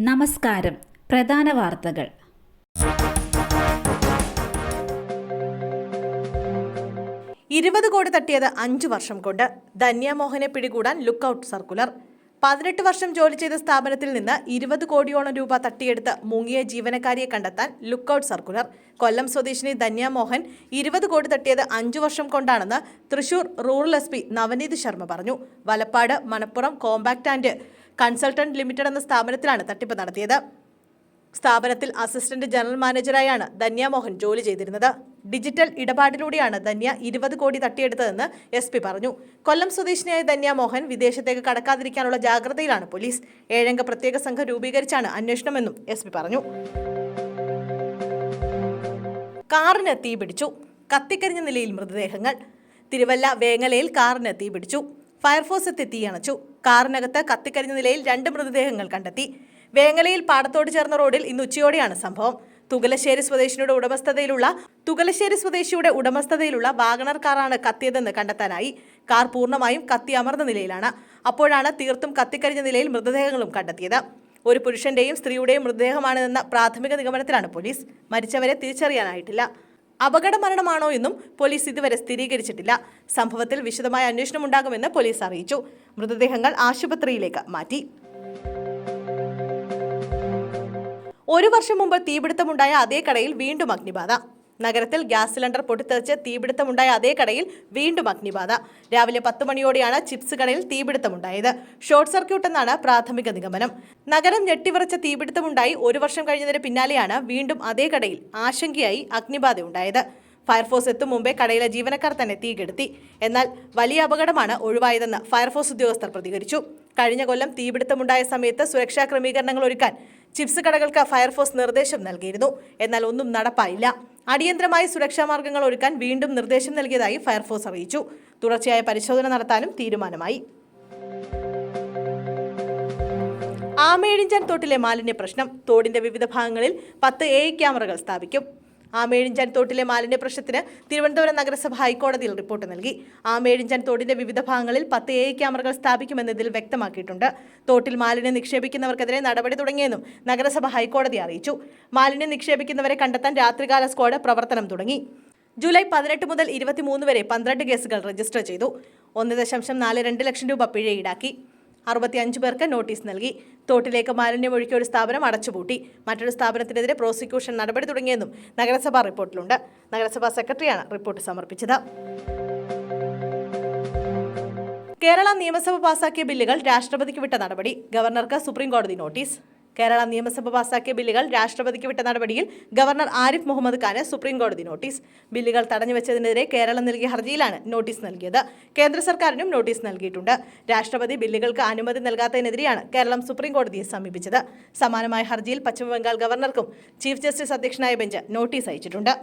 നമസ്കാരം. പ്രധാന വാർത്തകൾ. കോടി തട്ടിയത് 5 വർഷം കൊണ്ട്. ധന്യ മോഹനെ പിടികൂടാൻ ലുക്കൌട്ട് സർക്കുലർ. 18 വർഷം ജോലി ചെയ്ത സ്ഥാപനത്തിൽ നിന്ന് 20 കോടിയോളം രൂപ തട്ടിയെടുത്ത് മുങ്ങിയ ജീവനക്കാരിയെ കണ്ടെത്താൻ ലുക്കൌട്ട് സർക്കുലർ. കൊല്ലം സ്വദേശിനി ധന്യ മോഹൻ 20 കോടി തട്ടിയത് 5 വർഷം കൊണ്ടാണെന്ന് തൃശൂർ റൂറൽ SP നവനീത് ശർമ്മ പറഞ്ഞു. Valappad Manappuram compact and consultant limited എന്ന സ്ഥാപനത്തിലാണ് തട്ടിപ്പ് നടത്തിയത്. സ്ഥാപനത്തിൽ അസിസ്റ്റന്റ് ജനറൽ മാനേജറായാണ് ധന്യ മോഹൻ ജോലി ചെയ്തിരുന്നത്. ഡിജിറ്റൽ ഇടപാടിലൂടെയാണ് ധന്യ 20 കോടി തട്ടിയെടുത്തതെന്ന് SP പറഞ്ഞു. കൊല്ലം സ്വദേശിനിയായ ധന്യ മോഹൻ വിദേശത്തേക്ക് കടക്കാതിരിക്കാനുള്ള ജാഗ്രതയിലാണ് പോലീസ്. 7 അംഗ പ്രത്യേക സംഘം രൂപീകരിച്ചാണ് അന്വേഷണമെന്നും SP പറഞ്ഞു. കാറിന് തീപിടിച്ചു, കത്തിക്കരിഞ്ഞ നിലയിൽ മൃതദേഹങ്ങൾ. തിരുവല്ല വേങ്ങലയിൽ കാറിന് തീപിടിച്ചു. ഫയർഫോഴ്സ് എത്തി തീയണച്ചു. കാറിനകത്ത് കത്തിക്കരിഞ്ഞ നിലയിൽ 2 മൃതദേഹങ്ങൾ കണ്ടെത്തി. വേങ്ങലയിൽ പാടത്തോട് ചേർന്ന റോഡിൽ ഇന്ന് ഉച്ചയോടെയാണ് സംഭവം. തുകലശ്ശേരി സ്വദേശിയുടെ ഉടമസ്ഥതയിലുള്ള വാഗണർ കാറാണ് കത്തിയതെന്ന് കണ്ടെത്താനായി. കാർ പൂർണ്ണമായും കത്തി അമർന്ന നിലയിലാണ്. അപ്പോഴാണ് തീർത്തും കത്തിക്കരിഞ്ഞ നിലയിൽ മൃതദേഹങ്ങളും കണ്ടെത്തിയത്. ഒരു പുരുഷന്റെയും സ്ത്രീയുടെയും മൃതദേഹമാണെന്ന പ്രാഥമിക നിഗമനത്തിലാണ് പോലീസ്. മരിച്ചവരെ തിരിച്ചറിയാനായിട്ടില്ല. അപകട മരണമാണോ എന്നും പോലീസ് ഇതുവരെ സ്ഥിരീകരിച്ചിട്ടില്ല. സംഭവത്തിൽ വിശദമായ അന്വേഷണം ഉണ്ടാകുമെന്ന് പോലീസ് അറിയിച്ചു. മൃതദേഹങ്ങൾ ആശുപത്രിയിലേക്ക് മാറ്റി. 1 വർഷം മുമ്പ് തീപിടുത്തമുണ്ടായ അതേ കടയിൽ വീണ്ടും അഗ്നിബാധ. നഗരത്തിൽ ഗ്യാസ് സിലിണ്ടർ പൊട്ടിത്തെറിച്ച് തീപിടുത്തമുണ്ടായ അതേ കടയിൽ വീണ്ടും അഗ്നിബാധ. രാവിലെ 10 മണിയോടെയാണ് ചിപ്സ് കടയിൽ തീപിടുത്തമുണ്ടായത്. ഷോർട്ട് സർക്യൂട്ട് എന്നാണ് പ്രാഥമിക നിഗമനം. നഗരം ഞെട്ടിവിറച്ച തീപിടുത്തമുണ്ടായി 1 വർഷം കഴിഞ്ഞതിന് പിന്നാലെയാണ് വീണ്ടും അതേ കടയിൽ ആശങ്കയായി അഗ്നിബാധ ഉണ്ടായത്. ഫയർഫോഴ്സ് എത്തും മുമ്പേ കടയിലെ ജീവനക്കാർ തന്നെ തീകെടുത്തി. എന്നാൽ വലിയ അപകടമാണ് ഒഴിവായതെന്ന് ഫയർഫോഴ്സ് ഉദ്യോഗസ്ഥർ പ്രതികരിച്ചു. കഴിഞ്ഞ കൊല്ലം തീപിടുത്തമുണ്ടായ സമയത്ത് സുരക്ഷാ ക്രമീകരണങ്ങൾ ഒരുക്കാൻ ചിപ്സ് കടകൾക്ക് ഫയർഫോഴ്സ് നിർദ്ദേശം നൽകിയിരുന്നു. എന്നാൽ ഒന്നും നടപ്പായില്ല. അടിയന്തരമായി സുരക്ഷാ മാർഗങ്ങൾ ഒരുക്കാൻ വീണ്ടും നിർദ്ദേശം നൽകിയതായി ഫയർഫോഴ്സ് അറിയിച്ചു. തുടർച്ചയായ പരിശോധന നടത്താനും തീരുമാനമായി. ആമേഴിഞ്ചാൻ തോട്ടിലെ മാലിന്യ പ്രശ്നം. തോടിന്റെ വിവിധ ഭാഗങ്ങളിൽ 10 AI ക്യാമറകൾ സ്ഥാപിക്കും. ആമേഴിഞ്ചാൻ തോട്ടിലെ മാലിന്യ പ്രശ്നത്തിന് തിരുവനന്തപുരം നഗരസഭ ഹൈക്കോടതിയിൽ റിപ്പോർട്ട് നൽകി. ആമേഴിഞ്ചാൻ തോടിന്റെ വിവിധ ഭാഗങ്ങളിൽ 10 AI ക്യാമറകൾ സ്ഥാപിക്കുമെന്നതിൽ വ്യക്തമാക്കിയിട്ടുണ്ട്. തോട്ടിൽ മാലിന്യം നിക്ഷേപിക്കുന്നവർക്കെതിരെ നടപടി തുടങ്ങിയെന്നും നഗരസഭ ഹൈക്കോടതി അറിയിച്ചു. മാലിന്യം നിക്ഷേപിക്കുന്നവരെ കണ്ടെത്താൻ രാത്രികാല സ്ക്വാഡ് പ്രവർത്തനം തുടങ്ങി. ജൂലൈ 18 മുതൽ 23 വരെ 12 കേസുകൾ രജിസ്റ്റർ ചെയ്തു. 1.42 ലക്ഷം രൂപ പിഴ ഈടാക്കി. 65 പേർക്ക് നോട്ടീസ് നൽകി. തോട്ടിലേക്ക് മാലിന്യം ഒഴുക്കിയ ഒരു സ്ഥാപനം അടച്ചുപൂട്ടി. മറ്റൊരു സ്ഥാപനത്തിനെതിരെ പ്രോസിക്യൂഷൻ നടപടി തുടങ്ങിയെന്നും നഗരസഭാ റിപ്പോർട്ടിലുണ്ട്. നഗരസഭാ സെക്രട്ടറിയാണ് റിപ്പോർട്ട് സമർപ്പിച്ചത്. കേരള നിയമസഭ പാസാക്കിയ ബില്ലുകൾ രാഷ്ട്രപതിക്ക് വിട്ട നടപടി. ഗവർണർക്ക് സുപ്രീംകോടതി നോട്ടീസ്. കേരള നിയമസഭ പാസാക്കിയ ബില്ലുകൾ രാഷ്ട്രപതിക്ക് വിട്ട നടപടിയിൽ ഗവർണർ ആരിഫ് മുഹമ്മദ് ഖാന് സുപ്രീംകോടതി നോട്ടീസ്. ബില്ലുകൾ തടഞ്ഞുവെച്ചതിനെതിരെ കേരളം നൽകിയ ഹർജിയിലാണ് നോട്ടീസ് നൽകിയത്. കേന്ദ്ര സർക്കാരിനും നോട്ടീസ് നൽകിയിട്ടുണ്ട്. രാഷ്ട്രപതി ബില്ലുകൾക്ക് അനുമതി നൽകാത്തതിനെതിരെയാണ് കേരളം സുപ്രീംകോടതിയെ സമീപിച്ചത്. സമാനമായ ഹർജിയിൽ പശ്ചിമബംഗാൾ ഗവർണർക്കും ചീഫ് ജസ്റ്റിസ് അധ്യക്ഷനായ ബെഞ്ച് നോട്ടീസ് അയച്ചിട്ടുണ്ട്.